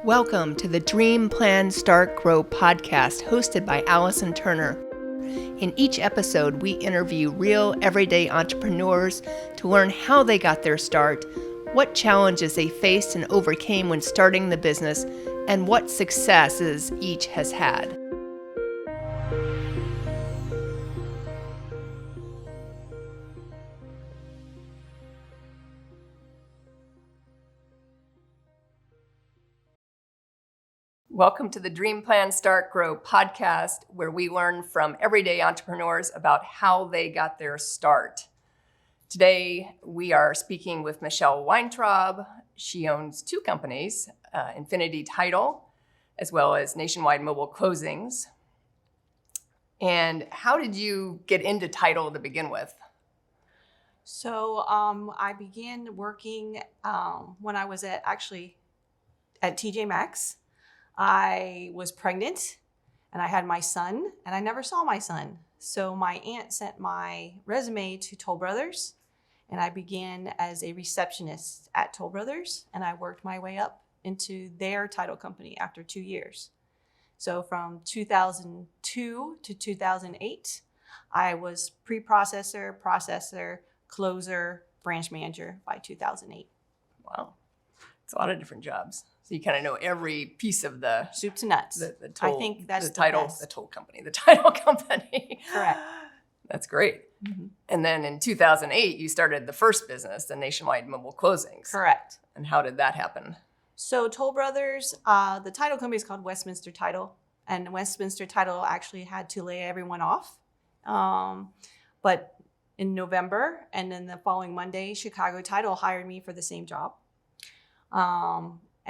Welcome to the Dream, Plan, Start, Grow podcast hosted by Allison Turner. In each episode, we interview real, everyday entrepreneurs to learn how they got their start, what challenges they faced and overcame when starting the business, and what successes each has had. Welcome to the Dream, Plan, Start, Grow podcast, where we learn from everyday entrepreneurs about how they got their start. Today, we are speaking with Michele Weintraub. She owns two companies, Infinity Title, as well as Nationwide Mobile Closings. And how did you get into title to begin with? So I began working when I was at TJ Maxx. I was pregnant and I had my son and I never saw my son. So my aunt sent my resume to Toll Brothers and I began as a receptionist at Toll Brothers and I worked my way up into their title company after 2 years. So from 2002 to 2008, I was pre-processor, processor, closer, branch manager by 2008. Wow. It's a lot of different jobs. So you kind of know every piece of the soup to nuts. The toll, I think that's the title, best. the title company. Correct. That's great. Mm-hmm. And then in 2008, you started the first business, the Nationwide Mobile Closings. Correct. And how did that happen? So Toll Brothers, the title company is called Westminster Title, and Westminster Title actually had to lay everyone off. But in November, and then the following Monday, Chicago Title hired me for the same job.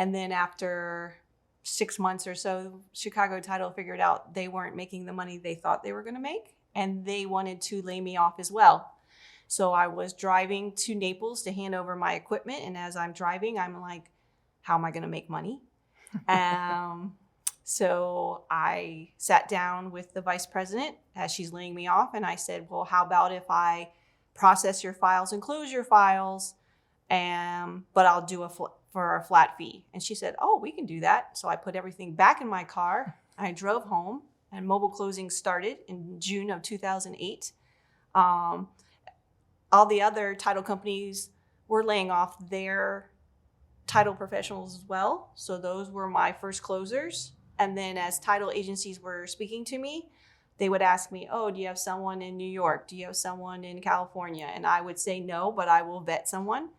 And then after 6 months or so, Chicago Title figured out they weren't making the money they thought they were going to make, and they wanted to lay me off as well. So I was driving to Naples to hand over my equipment, and as I'm driving, I'm like, how am I going to make money? So I sat down with the vice president as she's laying me off, and I said, well, how about if I process your files and close your files, but I'll do for a flat fee. And she said, oh, we can do that. So I put everything back in my car. I drove home and mobile closing started in June of 2008. All the other title companies were laying off their title professionals as well. So those were my first closers. And then as title agencies were speaking to me, they would ask me, oh, do you have someone in New York? Do you have someone in California? And I would say no, but I will vet someone.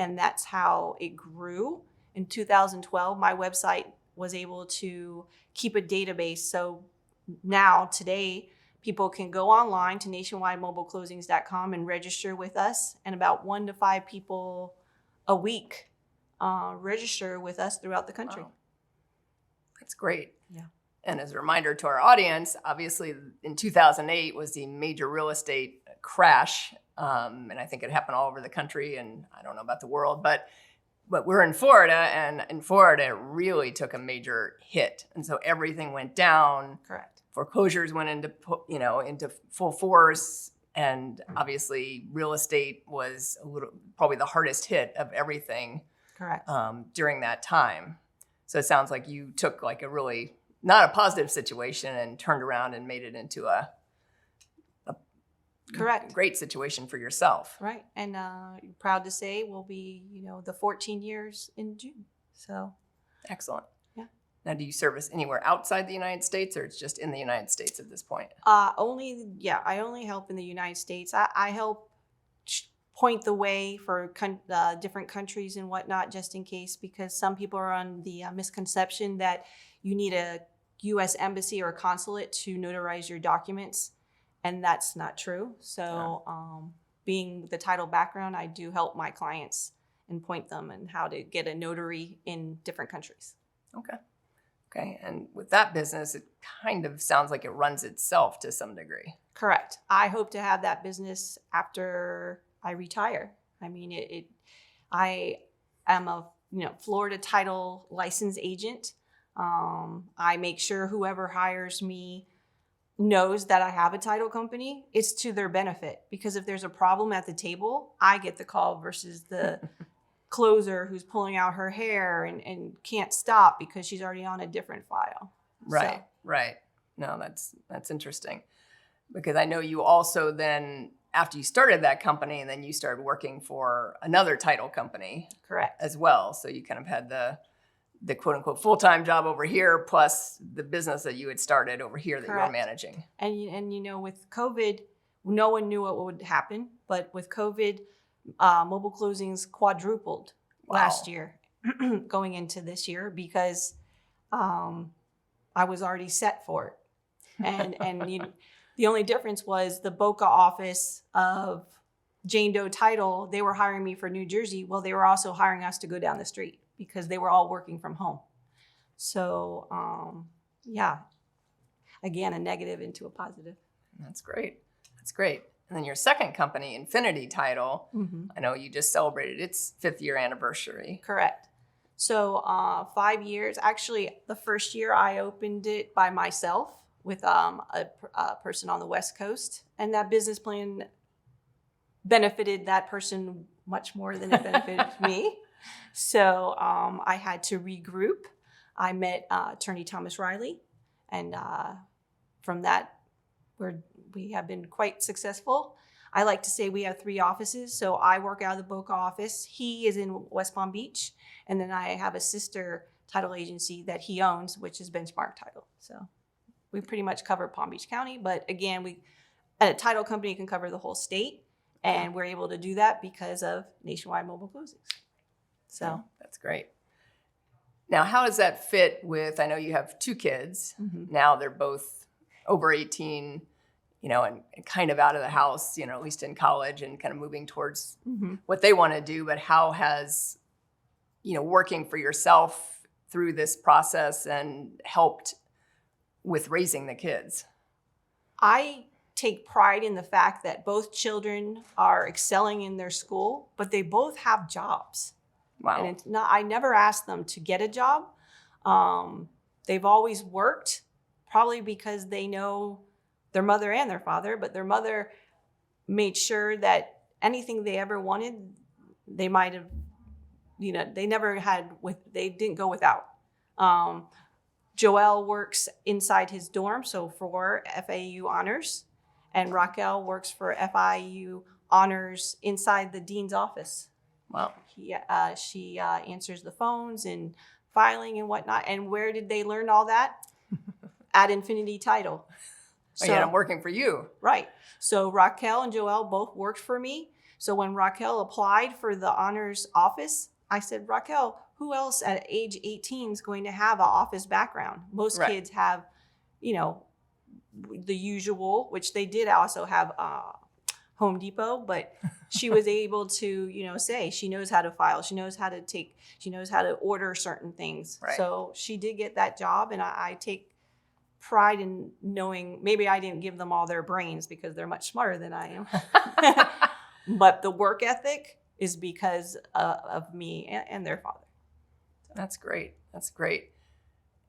And that's how it grew. In 2012, my website was able to keep a database. So now, today, people can go online to nationwidemobileclosings.com and register with us. And about 1 to 5 people a week register with us throughout the country. Wow. That's great. Yeah. And as a reminder to our audience, obviously in 2008 was the major real estate crash. And I think it happened all over the country, and I don't know about the world, but we're in Florida, and in Florida, it really took a major hit. And so everything went down. Correct. Foreclosures went into full force. And obviously real estate was probably the hardest hit of everything. Correct. During that time. So it sounds like you took like a really, not a positive situation and turned around and made it into a Correct. great situation for yourself. Right. And proud to say we'll be, the 14 years in June. So excellent. Yeah. Now, do you service anywhere outside the United States, or it's just in the United States at this point? I only help in the United States. I help point the way for different countries and whatnot, just in case, because some people are on the misconception that you need a U.S. embassy or consulate to notarize your documents. And that's not true. So being the title background, I do help my clients and point them and how to get a notary in different countries. Okay. And with that business, it kind of sounds like it runs itself to some degree. Correct. I hope to have that business after I retire. I mean, I am a Florida title license agent. I make sure whoever hires me knows that I have a title company. It's to their benefit, because if there's a problem at the table, I get the call versus the closer who's pulling out her hair and can't stop because she's already on a different file. Right, right. No, that's interesting. Because I know you also then, after you started that company, and then you started working for another title company. Correct. As well. So you kind of had the quote unquote full-time job over here, plus the business that you had started over here that Correct. you were managing. And you know, with COVID, no one knew what would happen. But with COVID, mobile closings quadrupled last year going into this year because I was already set for it. And you know, the only difference was the Boca office of Jane Doe Title, they were hiring me for New Jersey. Well, they were also hiring us to go down the street because they were all working from home. So, yeah, again, a negative into a positive. That's great. That's great. And then your second company, Infinity Title, I know you just celebrated its 5th year anniversary. Correct. So 5 years. Actually, the first year I opened it by myself with a person on the West Coast. And that business plan benefited that person much more than it benefited me. So I had to regroup. I met attorney Thomas Riley. And from that, we have been quite successful. I like to say we have 3 offices. So I work out of the Boca office. He is in West Palm Beach. And then I have a sister title agency that he owns, which is Benchmark Title. So we pretty much cover Palm Beach County. But again, a title company can cover the whole state. And we're able to do that because of nationwide mobile closings. So that's great. Now, how does that fit with, I know you have 2 kids. Now they're both over 18, you know, and kind of out of the house, you know, at least in college and kind of moving towards what they want to do. But how has, you know, working for yourself through this process and helped with raising the kids? I take pride in the fact that both children are excelling in their school, but they both have jobs. Wow. And it's not, I never asked them to get a job. They've always worked, probably because they know their mother and their father, but their mother made sure that anything they ever wanted, they might have, you know, they didn't go without. Joel works inside his dorm, so for FAU honors, and Raquel works for FIU honors inside the dean's office. Wow. She answers the phones and filing and whatnot. And where did they learn all that? At Infinity Title. So, I'm working for you. Right. So Raquel and Joel both worked for me. So when Raquel applied for the honors office, I said, Raquel, who else at age 18 is going to have an office background? Most kids have, you know, the usual, which they did also have Home Depot, but she was able to, you know, say she knows how to file, she knows how to order certain things. Right. So she did get that job, and I take pride in knowing maybe I didn't give them all their brains because they're much smarter than I am. But the work ethic is because of me and their father. So. That's great. That's great.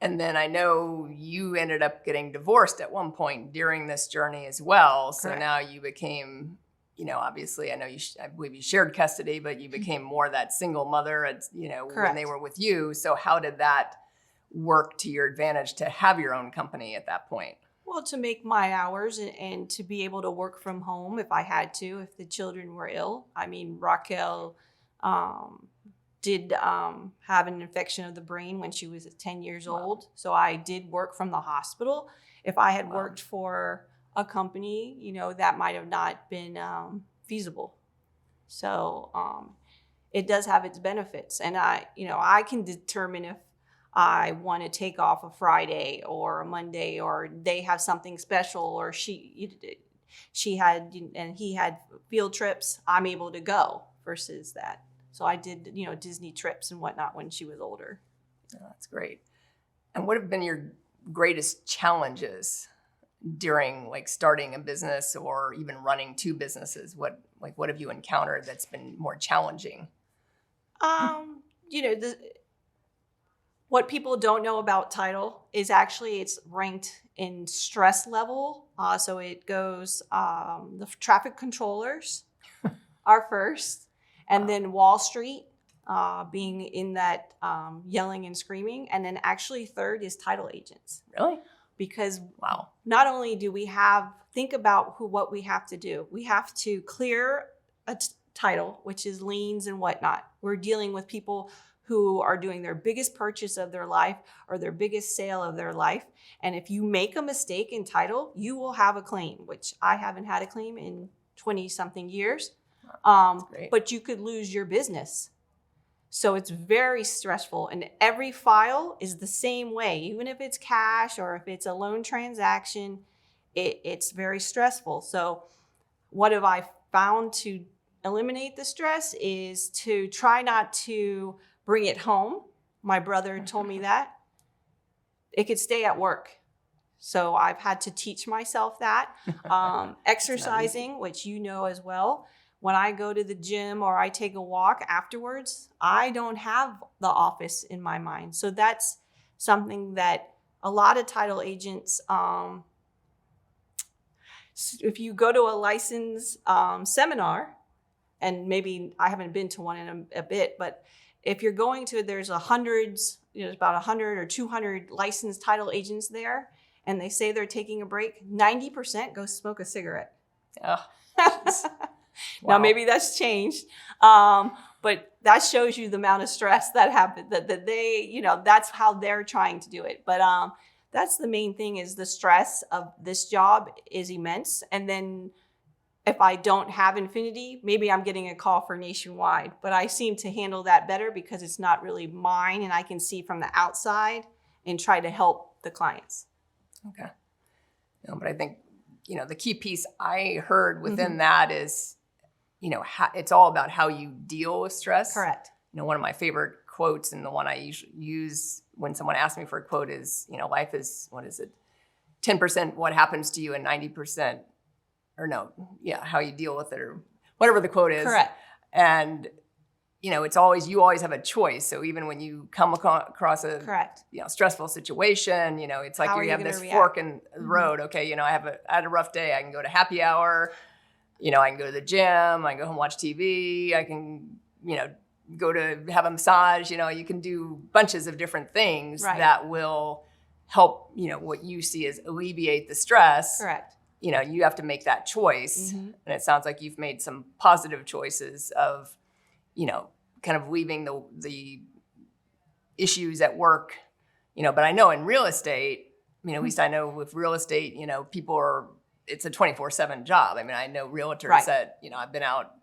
And then I know you ended up getting divorced at one point during this journey as well. So Correct. Now you became, you know, obviously I know I believe you shared custody, but you became more that single mother, you know, Correct. when they were with you. So how did that work to your advantage to have your own company at that point? Well, to make my hours and to be able to work from home if I had to, if the children were ill. I mean, Raquel did have an infection of the brain when she was 10 years old. So I did work from the hospital. If I had worked for a company, you know, that might have not been feasible. So it does have its benefits. And I can determine if I want to take off a Friday or a Monday, or they have something special, or she had and he had field trips, I'm able to go versus that. So I did, you know, Disney trips and whatnot when she was older. Oh, that's great. And what have been your greatest challenges during like starting a business or even running 2 businesses? What have you encountered that's been more challenging? You know, what people don't know about title is actually it's ranked in stress level. So it goes, the traffic controllers are first, and then Wall Street, being in that yelling and screaming. And then actually third is title agents. Really? Because Wow. not only do we think about what we have to do, we have to clear a title, which is liens and whatnot. We're dealing with people who are doing their biggest purchase of their life or their biggest sale of their life. And if you make a mistake in title, you will have a claim, which I haven't had a claim in 20 something years. But you could lose your business. So it's very stressful, and every file is the same way. Even if it's cash or if it's a loan transaction, it's very stressful. So what have I found to eliminate the stress is to try not to bring it home. My brother told me that. It could stay at work. So I've had to teach myself that. Exercising, which you know as well. When I go to the gym or I take a walk afterwards, I don't have the office in my mind. So that's something that a lot of title agents, if you go to a license seminar, and maybe I haven't been to one in a bit, but if you're going to, there's about 100 or 200 licensed title agents there, and they say they're taking a break, 90% go smoke a cigarette. Oh, Now, maybe that's changed, but that shows you the amount of stress that happened, that they, that's how they're trying to do it. But that's the main thing, is the stress of this job is immense. And then if I don't have Infinity, maybe I'm getting a call for nationwide, but I seem to handle that better because it's not really mine and I can see from the outside and try to help the clients. Okay. No, but I think, the key piece I heard within that is, it's all about how you deal with stress. Correct. One of my favorite quotes, and the one I usually use when someone asks me for a quote, is, life is, 10% what happens to you and 90%, how you deal with it, or whatever the quote is. Correct. And, it's always, you always have a choice. So even when you come across a Correct. Stressful situation, it's like you have this fork in the road. Okay, I had a rough day. I can go to happy hour. I can go to the gym, I can go home, watch TV, I can, go to have a massage, you can do bunches of different things that will help, what you see as alleviate the stress. Correct. You have to make that choice. And it sounds like you've made some positive choices of, kind of leaving the issues at work, but I know in real estate, at least I know with real estate, it's a 24/7 job. I mean, I know realtors that, I've been out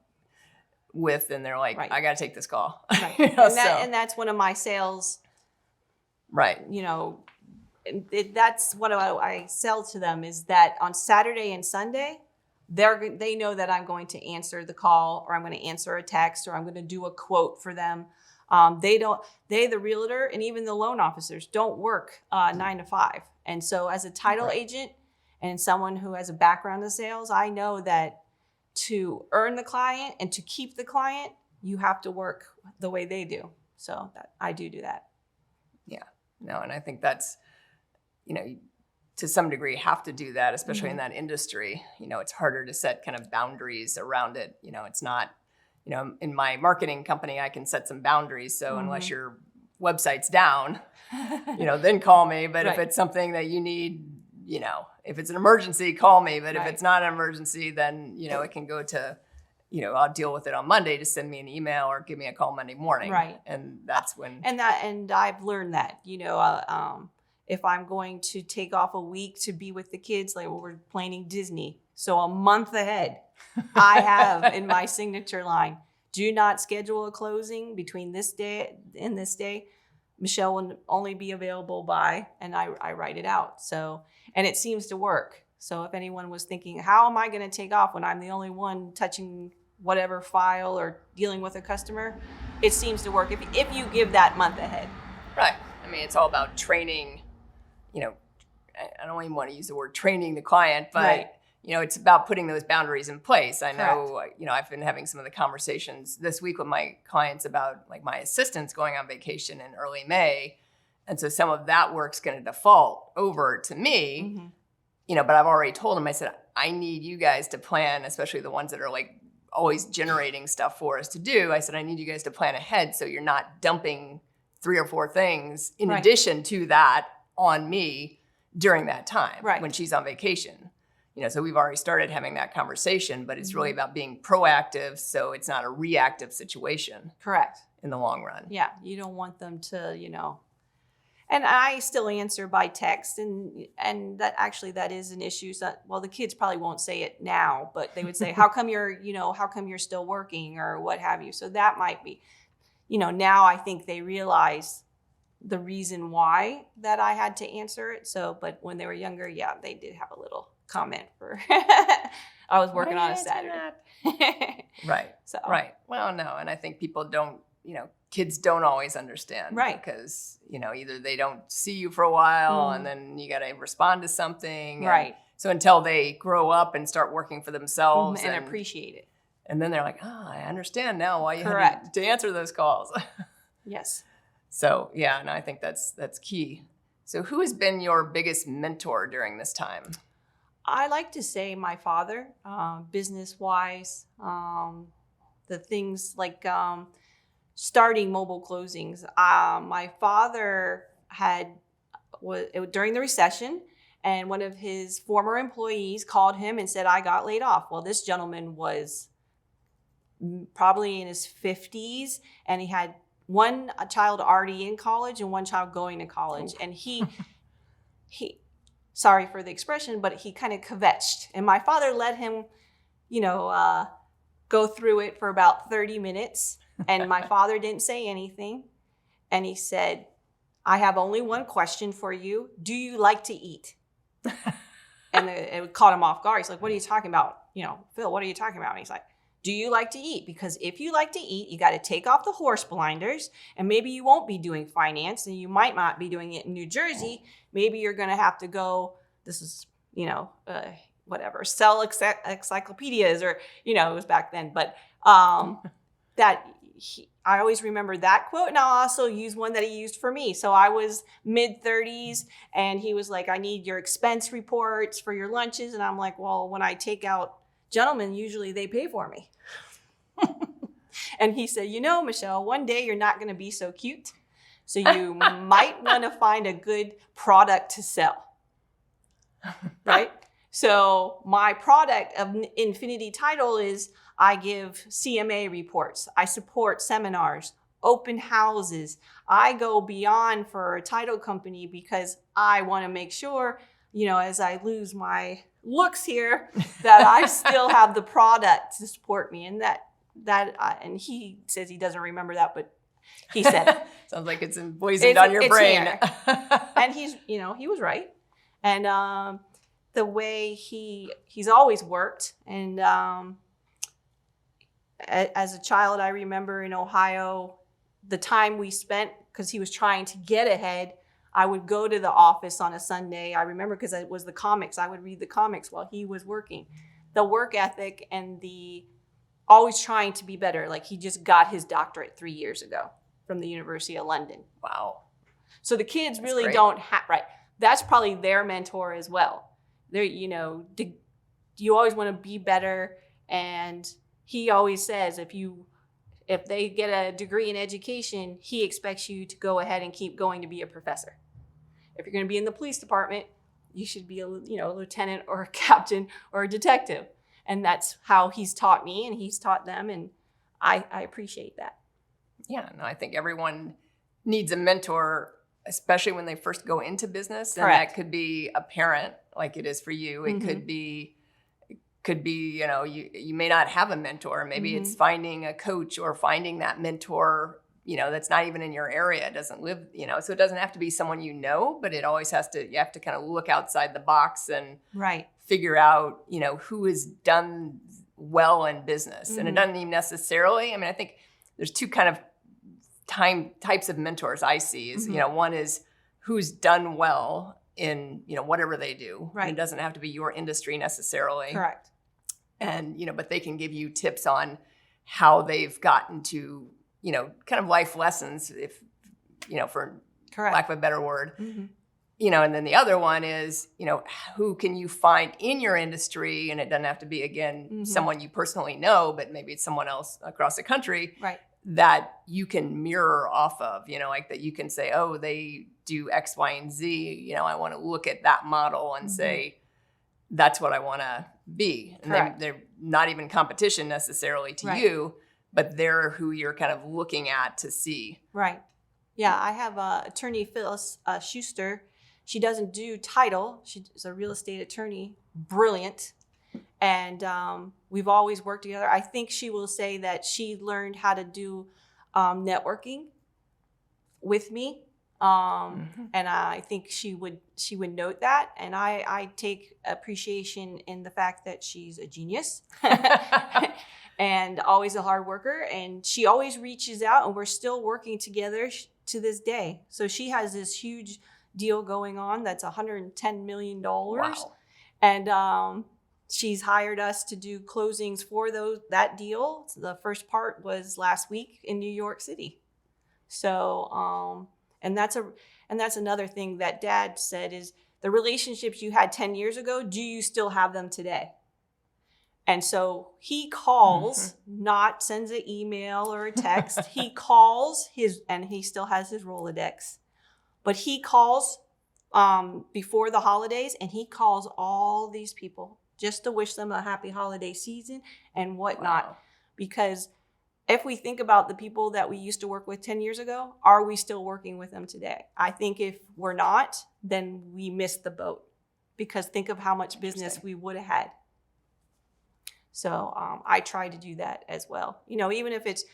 with, and they're like, I got to take this call. Right. And that's one of my sales. Right. That's what I sell to them, is that on Saturday and Sunday, they know that I'm going to answer the call, or I'm going to answer a text, or I'm going to do a quote for them. The realtor and even the loan officers don't work 9 to 5. And so as a title agent, and someone who has a background in sales, I know that to earn the client and to keep the client, you have to work the way they do. So I do that. Yeah. No, and I think that's, to some degree have to do that, especially in that industry. It's harder to set kind of boundaries around it. It's not, in my marketing company, I can set some boundaries. So unless your website's down, then call me. But if it's something that you need, if it's an emergency, call me. But if it's not an emergency, then, it can go to, I'll deal with it on Monday. Just send me an email or give me a call Monday morning. Right. And that's when. And I've learned that, if I'm going to take off a week to be with the kids, like we're planning Disney. So a month ahead, I have in my signature line, do not schedule a closing between this day and this day. Michele will only be available by, and I write it out. So, and it seems to work. So if anyone was thinking, how am I going to take off when I'm the only one touching whatever file or dealing with a customer? It seems to work if you give that month ahead. Right. I mean, it's all about training, I don't even want to use the word training the client, but it's about putting those boundaries in place. I know, I've been having some of the conversations this week with my clients about like my assistant's going on vacation in early May. And so some of that work's going to default over to me, but I've already told them, I said, I need you guys to plan, especially the ones that are like always generating stuff for us to do. I said, I need you guys to plan ahead so you're not dumping 3 or 4 things in addition to that on me during that time when she's on vacation. So we've already started having that conversation, but it's really about being proactive so it's not a reactive situation. Correct. In the long run. Yeah, you don't want them to, and I still answer by text, and that is an issue. So, well, the kids probably won't say it now, but they would say, how come you're still working or what have you? So that might be, now I think they realize the reason why that I had to answer it. So, but when they were younger, yeah, they did have a little comment for, I was working on a Saturday. Right. So. Right. Well, no. And I think people don't, kids don't always understand. Right. Because, either they don't see you for a while and then you got to respond to something. Right. So until they grow up and start working for themselves. And appreciate it. And then they're like, I understand now why you had to answer those calls. Yes. So, yeah, and I think that's key. So who has been your biggest mentor during this time? I like to say my father, business-wise, the things like starting mobile closings. My father was during the recession, and one of his former employees called him and said, I got laid off. Well, this gentleman was probably in his 50s, and he had one child already in college and one child going to college. And he sorry for the expression, but he kind of kvetched. And my father let him, go through it for about 30 minutes. And my father didn't say anything. And he said, I have only one question for you. Do you like to eat? And it caught him off guard. He's like, what are you talking about? Phil, what are you talking about? And he's like, do you like to eat? Because if you like to eat, you got to take off the horse blinders, and maybe you won't be doing finance, and you might not be doing it in New Jersey. Maybe you're going to have to go, this is, whatever, sell encyclopedias, or, it was back then. But I always remember that quote, and I'll also use one that he used for me. So I was mid-30s, and he was like, I need your expense reports for your lunches. And I'm like, well, when I take out gentlemen, usually they pay for me. And he said, Michelle, one day you're not going to be so cute. So you might want to find a good product to sell. Right? So my product of Infinity Title is I give CMA reports. I support seminars, open houses. I go beyond for a title company because I want to make sure, as I lose my looks here, that I still have the product to support me. And and he says he doesn't remember that, but he said it. Sounds like it's emblazoned on your brain. And he was right. And the way he's always worked. And as a child, I remember in Ohio, the time we spent, because he was trying to get ahead, I would go to the office on a Sunday. I remember because it was the comics. I would read the comics while he was working. The work ethic and the always trying to be better. Like, he just got his doctorate 3 years ago from the University of London. Wow. So the kids That's really great. don't have, right. That's probably their mentor as well. They're, you always want to be better. And he always says, if they get a degree in education, he expects you to go ahead and keep going to be a professor. If you're going to be in the police department, you should be a lieutenant or a captain or a detective. And that's how he's taught me, and he's taught them. And I appreciate that. Yeah, no, I think everyone needs a mentor, especially when they first go into business. Correct. And that could be a parent, like it is for you. It could be, you may not have a mentor. Maybe it's finding a coach or finding that mentor, that's not even in your area, doesn't live, so it doesn't have to be someone but it always you have to kind of look outside the box and figure out, who has done well in business. And it doesn't even necessarily, I think there's two kind of types of mentors I see is, one is who's done well in, whatever they do. Right. It doesn't have to be your industry necessarily. Correct. And, but they can give you tips on how they've gotten to, kind of life lessons, if, for Correct. lack of a better word. and then the other one is, who can you find in your industry? And it doesn't have to be, again, someone you personally know, but maybe it's someone else across the country Right. that you can mirror off of, like that you can say, oh, they do X, Y, and Z. I want to look at that model and say, that's what I want to be. And they're not even competition necessarily to you, but they're who you're kind of looking at to see. Right. Yeah, I have attorney Phyllis Schuster. She doesn't do title. She's a real estate attorney, brilliant. And we've always worked together. I think she will say that she learned how to do networking with me. And I think she would note that. And I take appreciation in the fact that she's a genius and always a hard worker. And she always reaches out, and we're still working together to this day. So she has this huge deal going on that's $110 million. Wow. And she's hired us to do closings for that deal. So the first part was last week in New York City. So and that's another thing that Dad said is the relationships you had 10 years ago, do you still have them today? And so he calls, not sends an email or a text. He calls and he still has his Rolodex. But he calls before the holidays, and he calls all these people just to wish them a happy holiday season and whatnot. Wow. Because if we think about the people that we used to work with 10 years ago, are we still working with them today? I think if we're not, then we missed the boat. Because think of how much business we would have had. So I try to do that as well. Even if it's,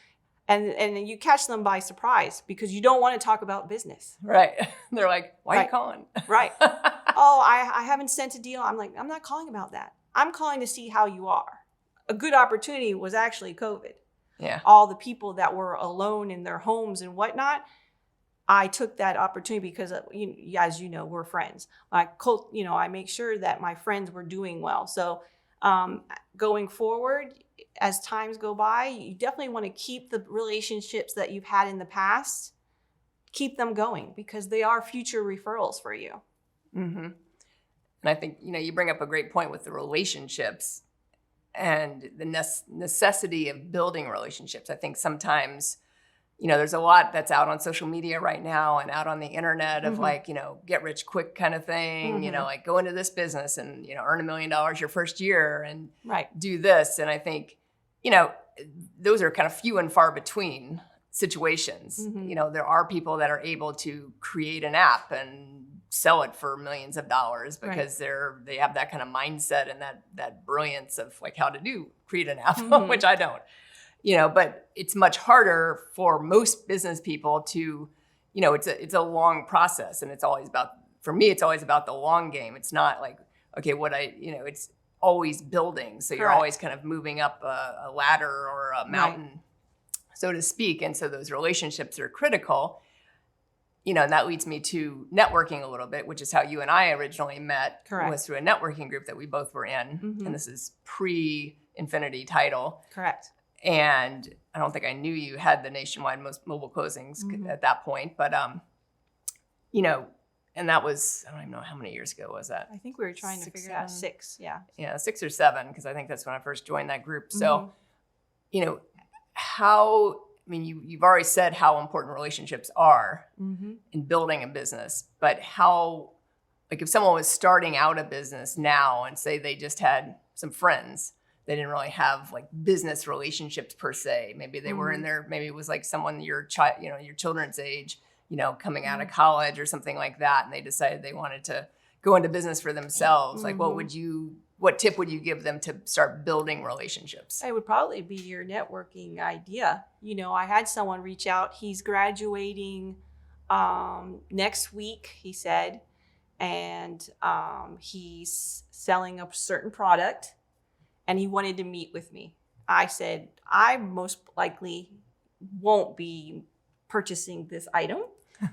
and you catch them by surprise because you don't want to talk about business. Right. They're like, why are you calling? Right. Oh, I haven't sent a deal. I'm like, I'm not calling about that. I'm calling to see how you are. A good opportunity was actually COVID. Yeah. All the people that were alone in their homes and whatnot, I took that opportunity because, as you know, we're friends. I make sure that my friends were doing well. So going forward, as times go by, you definitely want to keep the relationships that you've had in the past, keep them going because they are future referrals for you. Mm-hmm. And I think, you bring up a great point with the relationships and the necessity of building relationships. I think sometimes, there's a lot that's out on social media right now and out on the internet of get rich quick kind of thing, like go into this business and, earn $1 million your first year and do this. And I think, those are kind of few and far between situations. There are people that are able to create an app and sell it for millions of dollars because they have that kind of mindset and that brilliance of like how to create an app, which I don't. But it's much harder for most business people to, it's a long process, and it's always about the long game. It's not like, okay, it's always building. So you're always kind of moving up a ladder or a mountain, so to speak. And so those relationships are critical, and that leads me to networking a little bit, which is how you and I originally met. Was through a networking group that we both were in. And this is pre-Infinity Title. Correct. And I don't think I knew you had the nationwide most mobile closings at that point, but and that was, I don't even know how many years ago was that. I think we were trying to figure out 6, Yeah, 6 or 7, because I think that's when I first joined that group. So, you've already said how important relationships are in building a business, but how, if someone was starting out a business now and say they just had some friends, they didn't really have like business relationships per se. Maybe they were in there, maybe it was like someone your children's age, coming out of college or something like that. And they decided they wanted to go into business for themselves. Like what tip would you give them to start building relationships? It would probably be your networking idea. I had someone reach out. He's graduating next week, he said, and he's selling a certain product, and he wanted to meet with me. I said, I most likely won't be purchasing this item,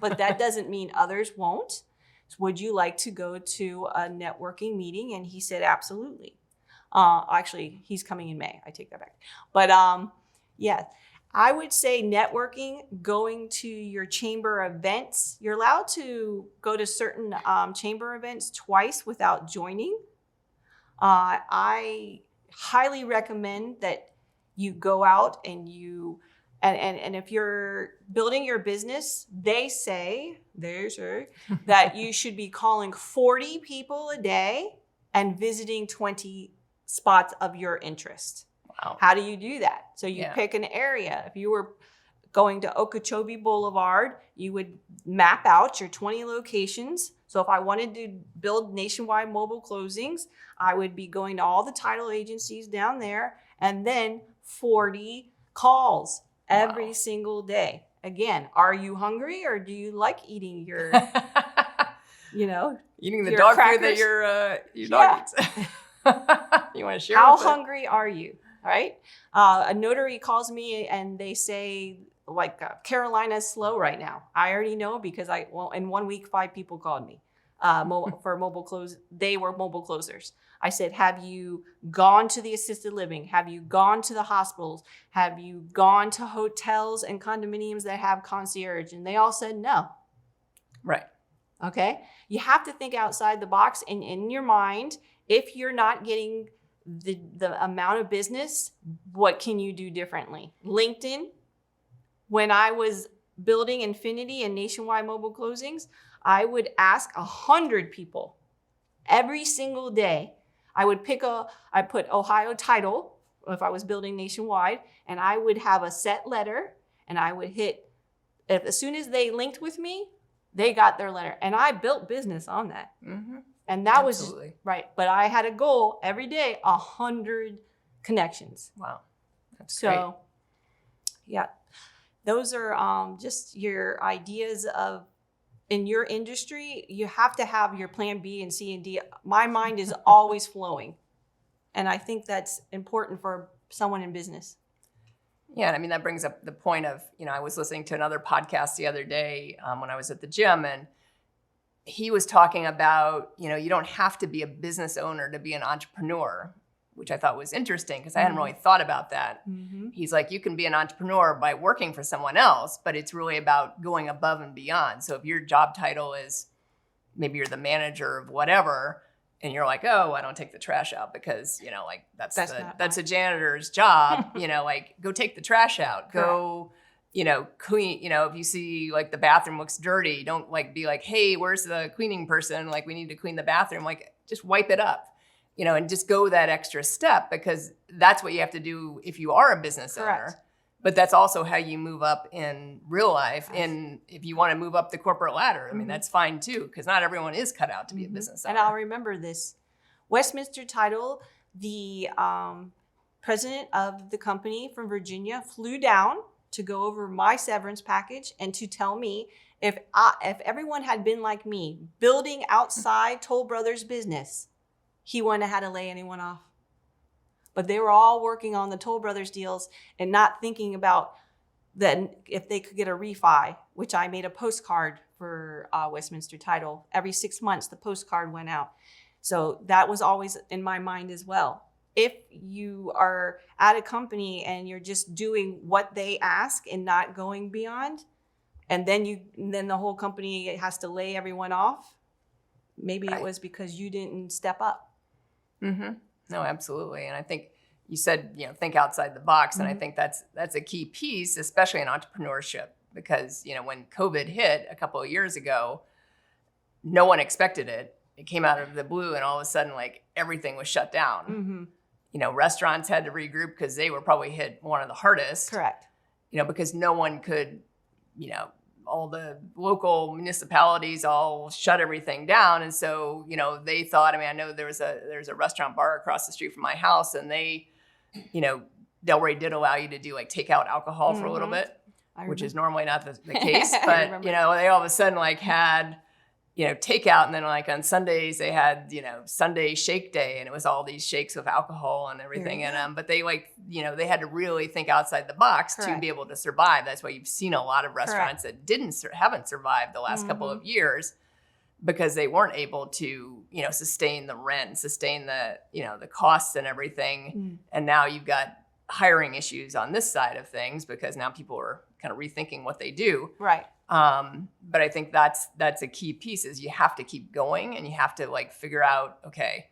but that doesn't mean others won't. So would you like to go to a networking meeting? And he said, absolutely. Actually, he's coming in May. I take that back. But yeah. I would say networking, going to your chamber events. You're allowed to go to certain chamber events twice without joining. I highly recommend that you go out and and if you're building your business, they say that you should be calling 40 people a day and visiting 20 spots of your interest. Wow. How do you do that? So you Yeah. pick an area. If you were going to Okeechobee Boulevard, you would map out your 20 locations. So if I wanted to build nationwide mobile closings, I would be going to all the title agencies down there and then 40 calls every Wow. single day. Again, are you hungry or do you like eating your, Eating the your dog crackers? food that your Yeah. dog eats. You want to share How with it? hungry are you? Right? A notary calls me and they say, like, Carolina's slow right now. I already know because in 1 week, 5 people called me for mobile close. They were mobile closers. I said, have you gone to the assisted living? Have you gone to the hospitals? Have you gone to hotels and condominiums that have concierge? And they all said no. Right. Okay. You have to think outside the box, and in your mind, if you're not getting the amount of business, what can you do differently? LinkedIn. When I was building Infinity and nationwide mobile closings, I would ask 100 people every single day. I put Ohio title if I was building nationwide, and I would have a set letter, and I would hit, as soon as they linked with me, they got their letter. And I built business on that. Mm-hmm. And that Absolutely. was right. But I had a goal every day, 100 connections. Wow. That's great. So, yeah, those are just your ideas of, in your industry, you have to have your plan B and C and D. My mind is always flowing. And I think that's important for someone in business. Yeah, and I mean, that brings up the point of, I was listening to another podcast the other day when I was at the gym, and he was talking about, you don't have to be a business owner to be an entrepreneur, which I thought was interesting because I hadn't really thought about that. Mm-hmm. He's like, you can be an entrepreneur by working for someone else, but it's really about going above and beyond. So if your job title is, maybe you're the manager of whatever, and you're like, oh, I don't take the trash out because, that's a janitor's job, go take the trash out. Correct. Go, clean, if you see like the bathroom looks dirty, don't be like, hey, where's the cleaning person? Like, we need to clean the bathroom. Like, just wipe it up, and just go that extra step, because that's what you have to do if you are a business Correct. owner. But that's also how you move up in real life. And if you want to move up the corporate ladder, I mean, that's fine too, because not everyone is cut out to be a business owner. And I'll remember this. Westminster Title, the president of the company from Virginia flew down to go over my severance package and to tell me if everyone had been like me, building outside Toll Brothers business, he wouldn't have had to lay anyone off. But they were all working on the Toll Brothers deals and not thinking about that if they could get a refi, which I made a postcard for Westminster Title. Every 6 months, the postcard went out. So that was always in my mind as well. If you are at a company and you're just doing what they ask and not going beyond, and then the whole company has to lay everyone off, maybe Right. It was because you didn't step up. Mm-hmm. No, absolutely. And I think you said, think outside the box. And I think that's a key piece, especially in entrepreneurship, because, when COVID hit a couple of years ago, no one expected it. It came out of the blue, and all of a sudden, like, everything was shut down. Mm-hmm. Restaurants had to regroup because they were probably hit one of the hardest. Correct. Because no one could, all the local municipalities all shut everything down. And so, they thought, I know there's a restaurant bar across the street from my house, and they, Delray did allow you to do like takeout alcohol for a little bit, which is normally not the case. But, they all of a sudden like had, takeout. And then like on Sundays they had, Sunday shake day, and it was all these shakes with alcohol and everything in them. But they they had to really think outside the box to be able to survive. That's why you've seen a lot of restaurants that haven't survived the last couple of years, because they weren't able to, sustain the rent, sustain the, the costs and everything. And now you've got hiring issues on this side of things because now people are kind of rethinking what they do. Right. But I think that's a key piece is you have to keep going and you have to like figure out, okay,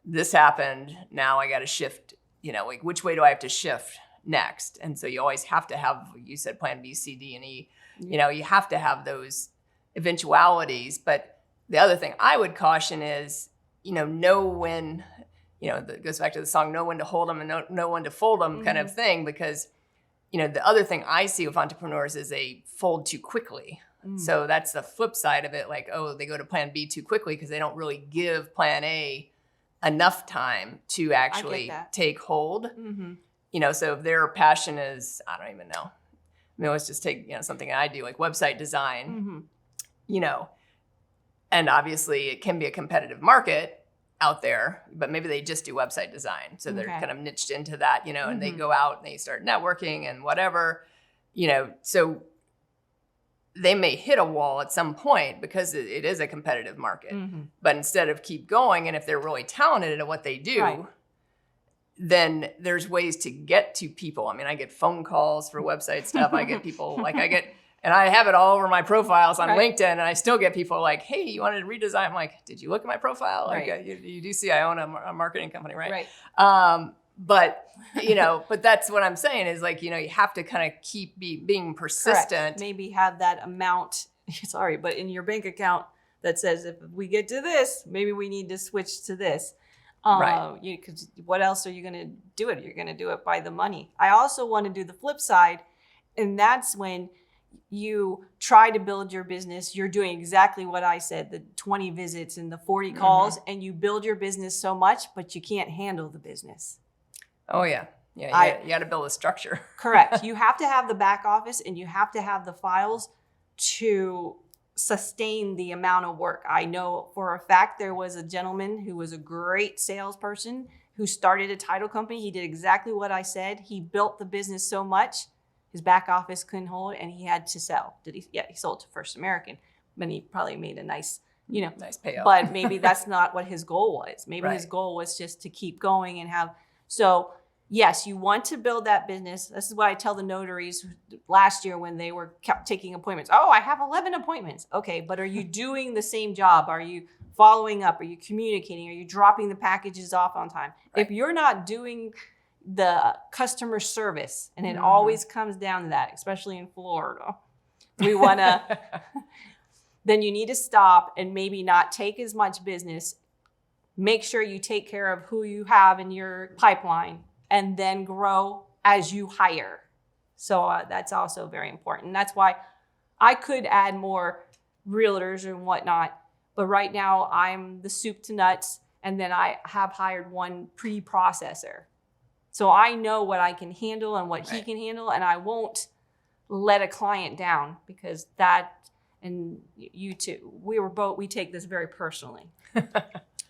this happened. Now I got to shift, like which way do I have to shift next? And so you always have to have, you said plan B, C, D, and E, you have to have those eventualities. But the other thing I would caution is, know when, that goes back to the song, know when to hold them and know when to fold them kind of thing. Because, the other thing I see with entrepreneurs is they fold too quickly. So that's the flip side of it. Like, oh, they go to plan B too quickly because they don't really give plan A enough time to actually take hold. So if their passion is, I don't even know. I mean, let's just take, something I do like website design, and obviously it can be a competitive market out there, but maybe they just do website design. So they're kind of niched into that, and they go out and they start networking and whatever, so they may hit a wall at some point because it is a competitive market. But instead of keep going, and if they're really talented at what they do, then there's ways to get to people. I mean, I get phone calls for website stuff. I get people and I have it all over my profiles on LinkedIn, and I still get people like, hey, you wanted to redesign? I'm like, did you look at my profile? Like, you do see I own a marketing company, right? But, but that's what I'm saying is like, you have to kind of keep being persistent. Correct. Maybe have that amount, but in your bank account that says, if we get to this, maybe we need to switch to this. Because what else are you going to do it? You're going to do it by the money. I also want to do the flip side. And that's when you try to build your business. You're doing exactly what I said, the 20 visits and the 40 calls, and you build your business so much, but you can't handle the business. Oh, yeah. Yeah, you got to build a structure. Correct. You have to have the back office and you have to have the files to sustain the amount of work. I know for a fact there was a gentleman who was a great salesperson who started a title company. He did exactly what I said. He built the business so much, his back office couldn't hold, and he had to sell. He sold to First American, but he probably made a nice payout. But maybe that's not what his goal was. Maybe his goal was just to keep going and have. So yes, you want to build that business. This is what I tell the notaries last year when they kept taking appointments. Oh, I have 11 appointments. Okay, but are you doing the same job? Are you following up? Are you communicating? Are you dropping the packages off on time? If you're not doing the customer service, and it always comes down to that, especially in Florida, we want to, then you need to stop and maybe not take as much business. Make sure you take care of who you have in your pipeline and then grow as you hire. So that's also very important. That's why I could add more realtors and whatnot, but right now I'm the soup to nuts, and then I have hired one pre-processor. So I know what I can handle and what he can handle, and I won't let a client down because that, and you too, we take this very personally,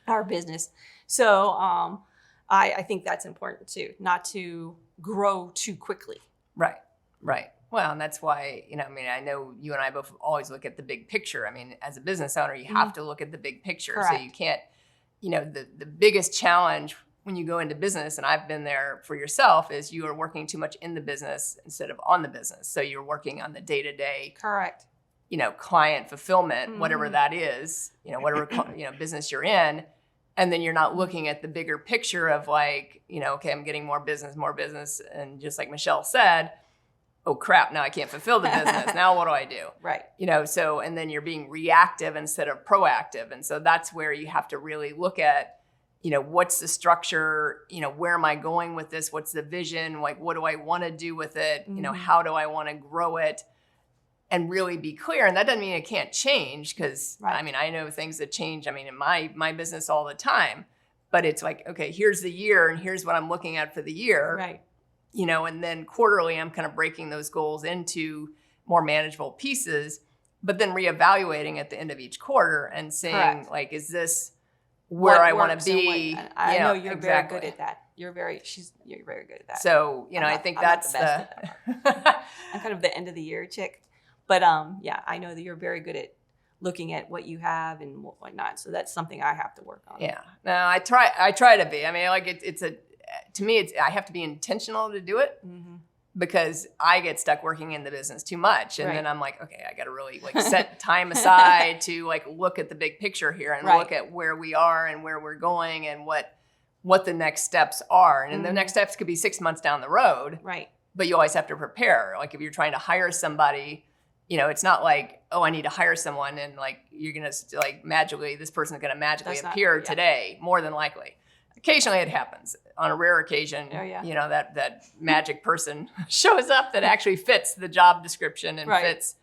our business. So I think that's important too, not to grow too quickly. Right. Well, and that's why, I know you and I both always look at the big picture. I mean, as a business owner, you have to look at the big picture. Correct. So you can't, the biggest challenge when you go into business, and I've been there for yourself, is you are working too much in the business instead of on the business. So you're working on the day-to-day, correct, client fulfillment, whatever that is, whatever, business you're in. And then you're not looking at the bigger picture of like, okay, I'm getting more business. And just like Michele said, oh crap, now I can't fulfill the business. Now what do I do? Right. So, and then you're being reactive instead of proactive. And so that's where you have to really look at, what's the structure, where am I going with this? What's the vision? Like, what do I want to do with it? How do I want to grow it? And really be clear. And that doesn't mean it can't change because, I know things that change, in my business all the time. But it's like, okay, here's the year and here's what I'm looking at for the year. Right. And then quarterly, I'm kind of breaking those goals into more manageable pieces, but then reevaluating at the end of each quarter and saying, like, is this where I want to be? I know you're very good at that. You're very good at that. So, I think that's the best at that part. I'm kind of the end of the year chick. But I know that you're very good at looking at what you have and whatnot. So that's something I have to work on. Yeah. No, I try to be. to me, I have to be intentional to do it. Mm-hmm. Because I get stuck working in the business too much. And Right. then I'm like, okay, I got to really like set time aside to like look at the big picture here and Right. look at where we are and where we're going and what the next steps are. And the next steps could be 6 months down the road, Right. but you always have to prepare. Like if you're trying to hire somebody, it's not like, oh, I need to hire someone and like you're going to like magically, this person's going to magically That's not- appear yeah. today, more than likely. Occasionally it happens. On a rare occasion, Oh, yeah. that magic person shows up that actually fits the job description and Right. fits,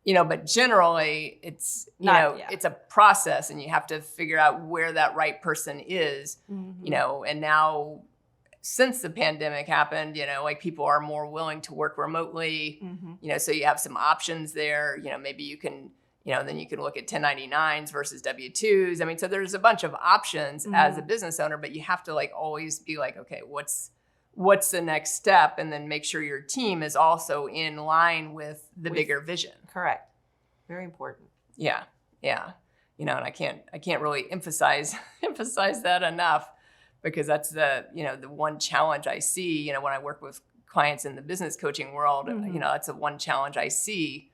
but generally it's, Not- yeah. it's a process and you have to figure out where that right person is, Mm-hmm. and now since the pandemic happened, like people are more willing to work remotely, Mm-hmm. So you have some options there, maybe you can, then you can look at 1099s versus W-2s. I mean, so there's a bunch of options as a business owner, but you have to like always be like, okay, what's the next step? And then make sure your team is also in line with the bigger vision. Correct. Very important. Yeah. Yeah. And I can't really emphasize that enough because that's the one challenge I see, when I work with clients in the business coaching world, that's the one challenge I see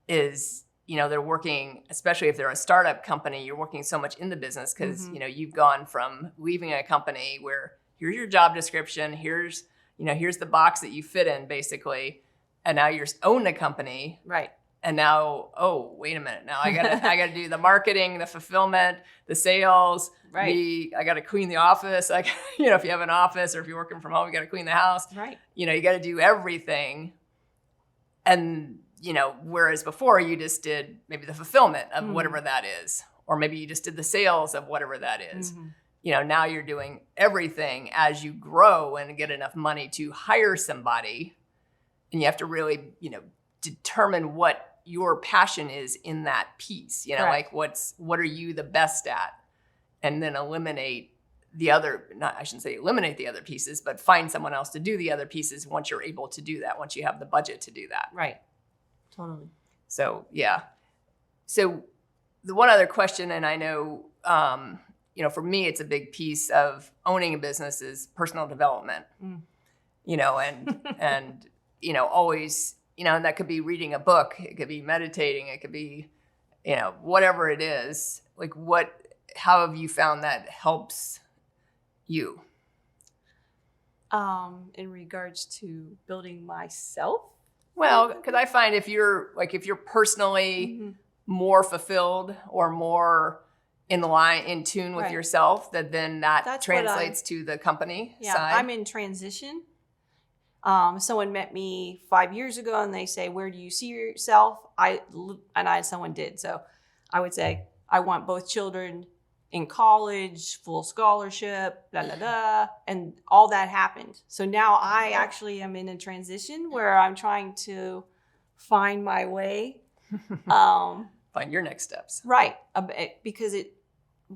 is, they're working, especially if they're a startup company, you're working so much in the business because, you've gone from leaving a company where here's your job description, here's the box that you fit in basically. And now you're own the company. Right. And now, oh, wait a minute. Now I gotta do the marketing, the fulfillment, the sales. Right. I gotta clean the office. Like, if you have an office or if you're working from home, you gotta clean the house. Right. You gotta do everything. And whereas before you just did maybe the fulfillment of whatever that is, or maybe you just did the sales of whatever that is. Now you're doing everything as you grow and get enough money to hire somebody. And you have to really, determine what your passion is in that piece, Correct. like what are you the best at? And then eliminate the other, I shouldn't say eliminate the other pieces, but find someone else to do the other pieces once you're able to do that, once you have the budget to do that. Right. Totally. So, yeah. So the one other question, and I know, for me, it's a big piece of owning a business is personal development, and always, and that could be reading a book, it could be meditating, it could be, whatever it is, like how have you found that helps you? In regards to building myself? Well, because I find if you're personally more fulfilled or more in tune with Right. yourself, then that That's translates to the company Yeah, side. I'm in transition. Someone met me 5 years ago and they say, where do you see yourself? Someone did. So I would say, I want both children in college, full scholarship, and all that happened. So now I actually am in a transition where I'm trying to find my way. Find your next steps. Right, because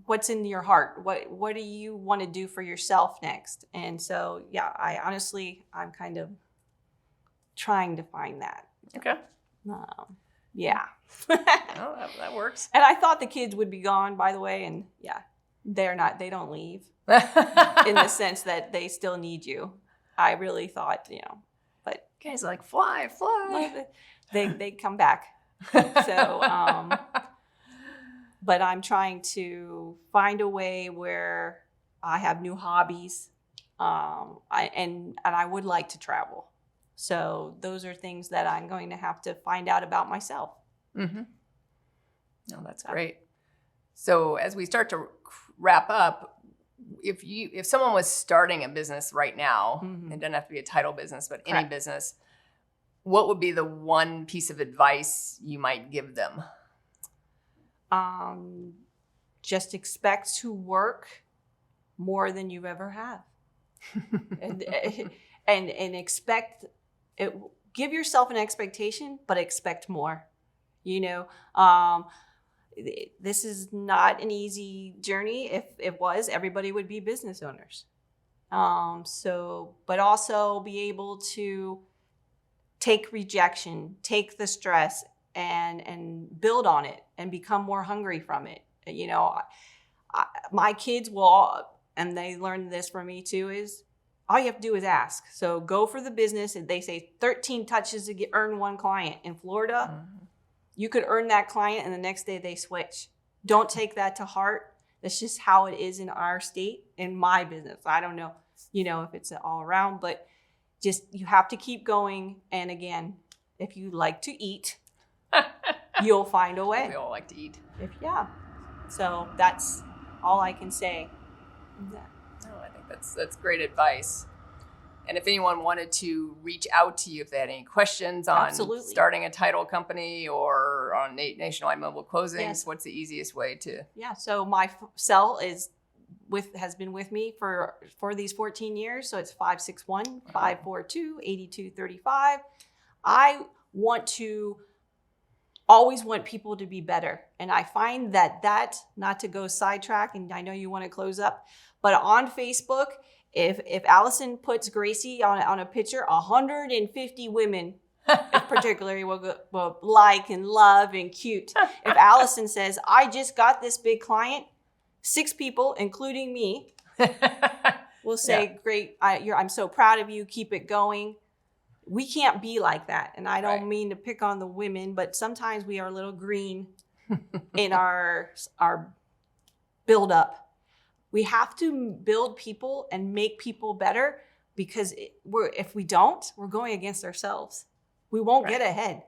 what's in your heart? What do you want to do for yourself next? And so, yeah, I'm kind of trying to find that. Okay. Yeah. Oh, that works. And I thought the kids would be gone, by the way, and yeah, they're not. They don't leave in the sense that they still need you. I really thought, but guys are like fly. they come back. So, but I'm trying to find a way where I have new hobbies, and I would like to travel. So those are things that I'm going to have to find out about myself. Mm-hmm. No, that's great. So as we start to wrap up, if someone was starting a business right now, it doesn't have to be a title business, but any business, what would be the one piece of advice you might give them? Just expect to work more than you've ever have, and expect it. Give yourself an expectation, but expect more. This is not an easy journey. If it was, everybody would be business owners. But also be able to take rejection, take the stress, and build on it and become more hungry from it. My kids will, and they learned this from me too, is all you have to do is ask. So go for the business. And they say 13 touches to earn one client. In Florida, you could earn that client and the next day they switch. Don't take that to heart. That's just how it is in our state, in my business. I don't know, if it's all around, but just you have to keep going. And again, if you like to eat, you'll find a way. We all like to eat. So that's all I can say. No, I think that's great advice. And if anyone wanted to reach out to you, if they had any questions on Absolutely. Starting a title company or on nationwide mobile closings, What's the easiest way to? Yeah, so my cell has been with me for these 14 years. So it's 561-542-8235. I always want people to be better. And I find that not to go sidetrack, and I know you want to close up, but on Facebook, if Allison puts Gracie on a picture, 150 women particularly will like and love and cute. If Allison says, I just got this big client, 6 people, including me, will say, great, I'm so proud of you, keep it going. We can't be like that. And I don't mean to pick on the women, but sometimes we are a little green in our build up. We have to build people and make people better, because if we don't, we're going against ourselves. We won't get ahead.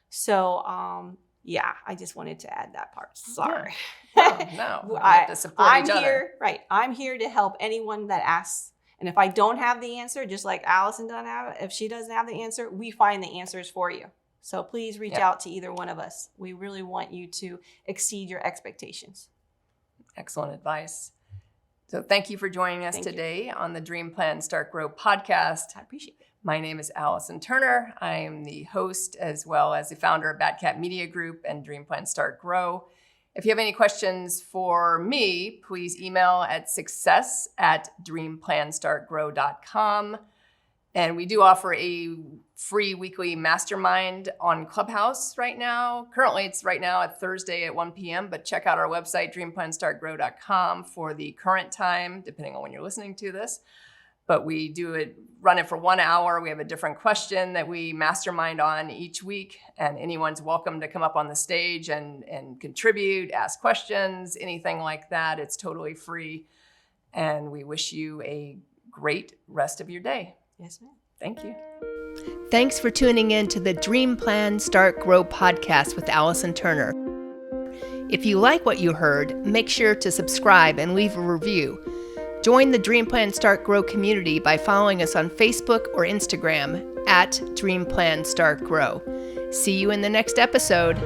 So, I just wanted to add that part. Sorry. No. We have to support each other. I'm here to help anyone that asks. And if I don't have the answer, just like Allison doesn't have, if she doesn't have the answer, we find the answers for you. So please reach out to either one of us. We really want you to exceed your expectations. Excellent advice. So thank you for joining us today on the Dream Plan Start Grow podcast. I appreciate it. My name is Allison Turner. I am the host as well as the founder of BatCat Media Group and Dream Plan Start Grow. If you have any questions for me, please email at success@dreamplanstartgrow.com. And we do offer a free weekly mastermind on Clubhouse right now. Currently, it's right now at Thursday at 1 p.m., but check out our website, dreamplanstartgrow.com, for the current time, depending on when you're listening to this. But we run it for 1 hour. We have a different question that we mastermind on each week, and anyone's welcome to come up on the stage and contribute, ask questions, anything like that. It's totally free. And we wish you a great rest of your day. Yes, ma'am. Thank you. Thanks for tuning in to the Dream Plan Start Grow podcast with Allison Turner. If you like what you heard, make sure to subscribe and leave a review. Join the Dream Plan Start Grow community by following us on Facebook or Instagram @Dream Plan Start Grow. See you in the next episode.